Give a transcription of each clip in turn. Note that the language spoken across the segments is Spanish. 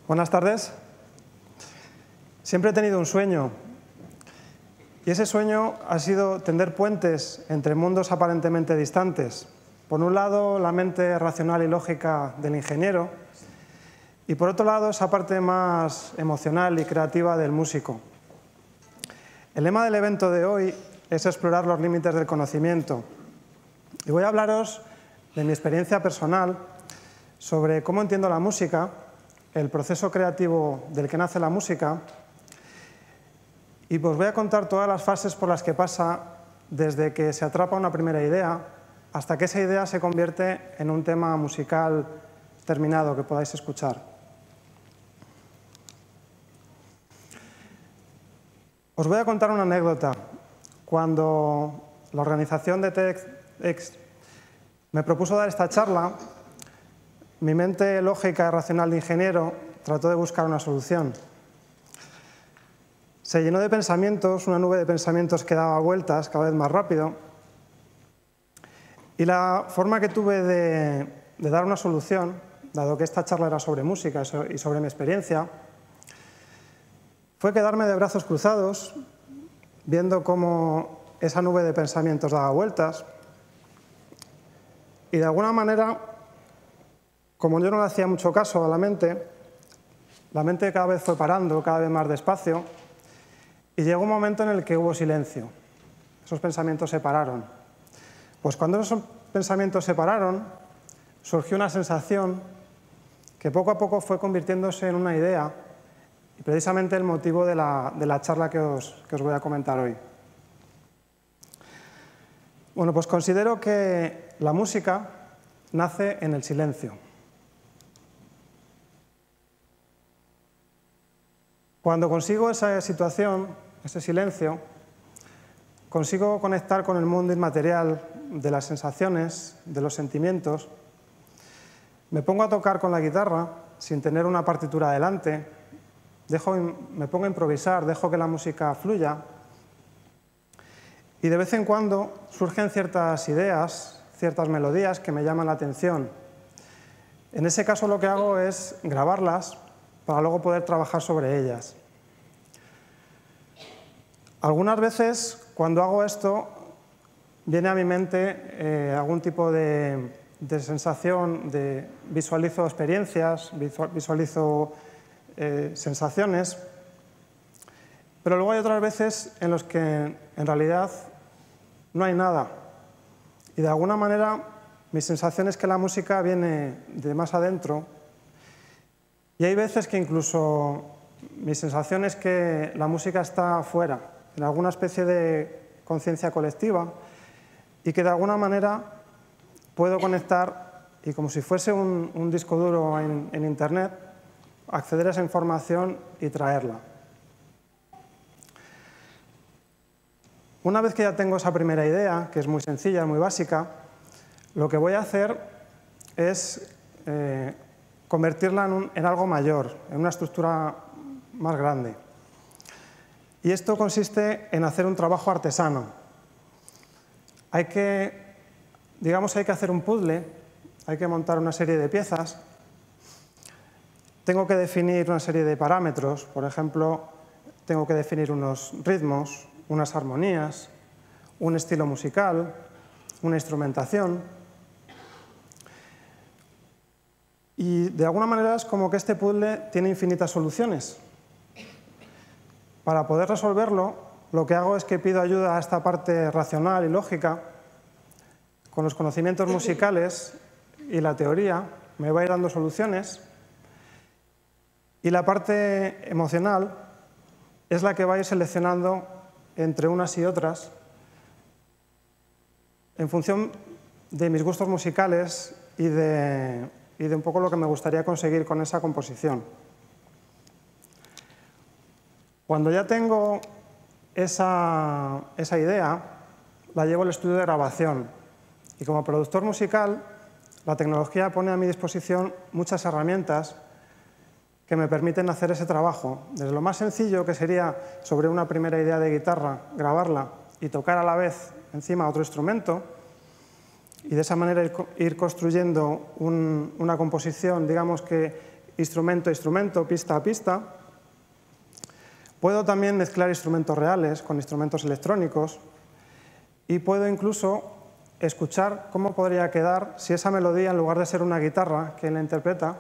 Buenas tardes. Siempre he tenido un sueño y ese sueño ha sido tender puentes entre mundos aparentemente distantes. Por un lado, la mente racional y lógica del ingeniero y por otro lado, esa parte más emocional y creativa del músico. El lema del evento de hoy es explorar los límites del conocimiento y voy a hablaros de mi experiencia personal sobre cómo entiendo la música, el proceso creativo del que nace la música, y os voy a contar todas las fases por las que pasa desde que se atrapa una primera idea hasta que esa idea se convierte en un tema musical terminado que podáis escuchar. Os voy a contar una anécdota. Cuando la organización de TEDx me propuso dar esta charla, mi mente lógica y racional de ingeniero trató de buscar una solución. Se llenó de pensamientos, una nube de pensamientos que daba vueltas cada vez más rápido, y la forma que tuve de dar una solución, dado que esta charla era sobre música y sobre mi experiencia, fue quedarme de brazos cruzados, viendo cómo esa nube de pensamientos daba vueltas, y de alguna manera, como yo no le hacía mucho caso a la mente cada vez fue parando, cada vez más despacio, y llegó un momento en el que hubo silencio. Esos pensamientos se pararon. Pues cuando esos pensamientos se pararon, surgió una sensación que poco a poco fue convirtiéndose en una idea, y precisamente el motivo de la charla que os voy a comentar hoy. Bueno, pues considero que la música nace en el silencio. Cuando consigo esa situación, ese silencio, consigo conectar con el mundo inmaterial de las sensaciones, de los sentimientos. Me pongo a tocar con la guitarra sin tener una partitura delante, me pongo a improvisar, dejo que la música fluya y de vez en cuando surgen ciertas ideas, ciertas melodías que me llaman la atención. En ese caso lo que hago es grabarlas para luego poder trabajar sobre ellas. Algunas veces, cuando hago esto, viene a mi mente algún tipo de sensación, visualizo experiencias, visualizo sensaciones, pero luego hay otras veces en las que en realidad no hay nada. Y de alguna manera mi sensación es que la música viene de más adentro, y hay veces que incluso mi sensación es que la música está fuera, en alguna especie de conciencia colectiva, y que de alguna manera puedo conectar y como si fuese un disco duro en Internet, acceder a esa información y traerla. Una vez que ya tengo esa primera idea, que es muy sencilla, muy básica, lo que voy a hacer es convertirla en algo mayor, en una estructura más grande. Y esto consiste en hacer un trabajo artesano. Hay que hacer un puzzle, hay que montar una serie de piezas. Tengo que definir una serie de parámetros, por ejemplo, tengo que definir unos ritmos, unas armonías, un estilo musical, una instrumentación. Y de alguna manera es como que este puzzle tiene infinitas soluciones. Para poder resolverlo, lo que hago es que pido ayuda a esta parte racional y lógica. Con los conocimientos musicales y la teoría me va a ir dando soluciones. Y la parte emocional es la que va a ir seleccionando entre unas y otras en función de mis gustos musicales y de un poco lo que me gustaría conseguir con esa composición. Cuando ya tengo esa idea, la llevo al estudio de grabación. Y como productor musical, la tecnología pone a mi disposición muchas herramientas que me permiten hacer ese trabajo. Desde lo más sencillo, que sería sobre una primera idea de guitarra, grabarla y tocar a la vez encima otro instrumento, y de esa manera ir construyendo una composición, digamos, que instrumento a instrumento, pista a pista. Puedo también mezclar instrumentos reales con instrumentos electrónicos y puedo incluso escuchar cómo podría quedar si esa melodía, en lugar de ser una guitarra que la interpreta,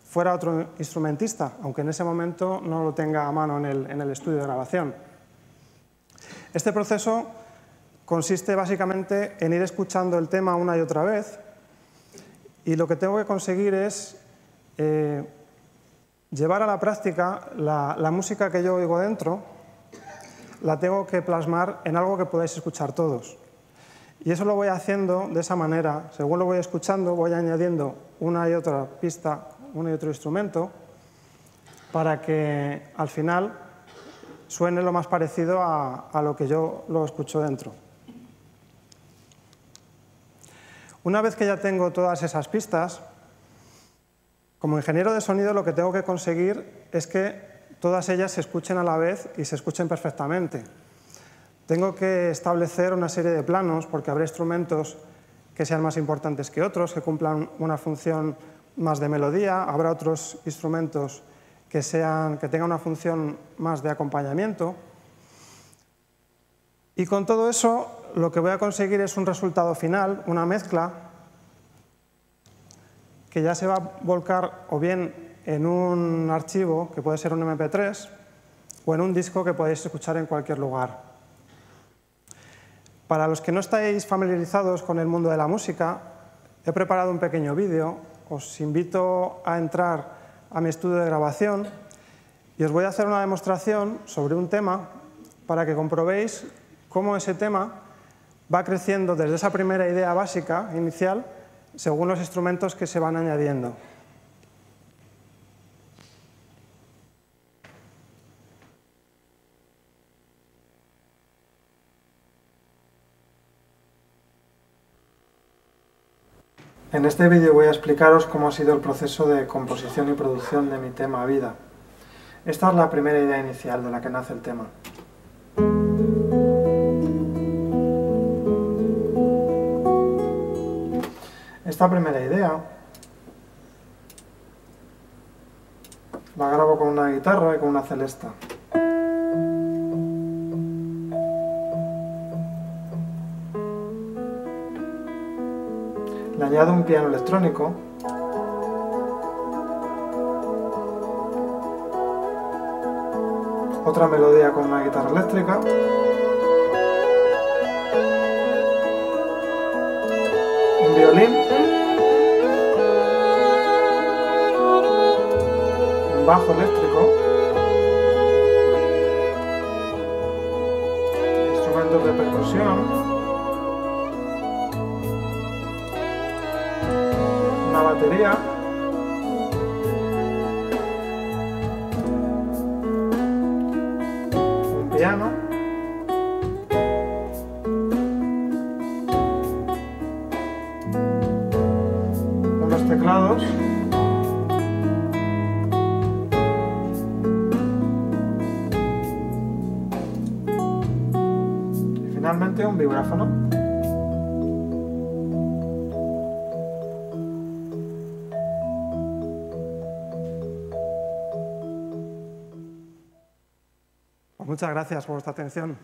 fuera otro instrumentista, aunque en ese momento no lo tenga a mano en el estudio de grabación. Este proceso consiste básicamente en ir escuchando el tema una y otra vez, y lo que tengo que conseguir es llevar a la práctica la música que yo oigo dentro, la tengo que plasmar en algo que podáis escuchar todos. Y eso lo voy haciendo de esa manera. Según lo voy escuchando, voy añadiendo una y otra pista, uno y otro instrumento, para que al final suene lo más parecido a lo que yo lo escucho dentro. Una vez que ya tengo todas esas pistas, como ingeniero de sonido lo que tengo que conseguir es que todas ellas se escuchen a la vez y se escuchen perfectamente. Tengo que establecer una serie de planos porque habrá instrumentos que sean más importantes que otros, que cumplan una función más de melodía, habrá otros instrumentos que tengan una función más de acompañamiento. Y con todo eso lo que voy a conseguir es un resultado final, una mezcla, que ya se va a volcar o bien en un archivo, que puede ser un MP3, o en un disco que podéis escuchar en cualquier lugar. Para los que no estáis familiarizados con el mundo de la música, he preparado un pequeño vídeo. Os invito a entrar a mi estudio de grabación y os voy a hacer una demostración sobre un tema para que comprobéis cómo ese tema va creciendo desde esa primera idea básica, inicial, según los instrumentos que se van añadiendo. En este vídeo voy a explicaros cómo ha sido el proceso de composición y producción de mi tema Vida. Esta es la primera idea inicial de la que nace el tema. Esta primera idea la grabo con una guitarra y con una celesta. Le añado un piano electrónico, otra melodía con una guitarra eléctrica, un violín, un bajo eléctrico, instrumentos de percusión, una batería, un piano, unos teclados, y finalmente un vibráfono. Muchas gracias por vuestra atención.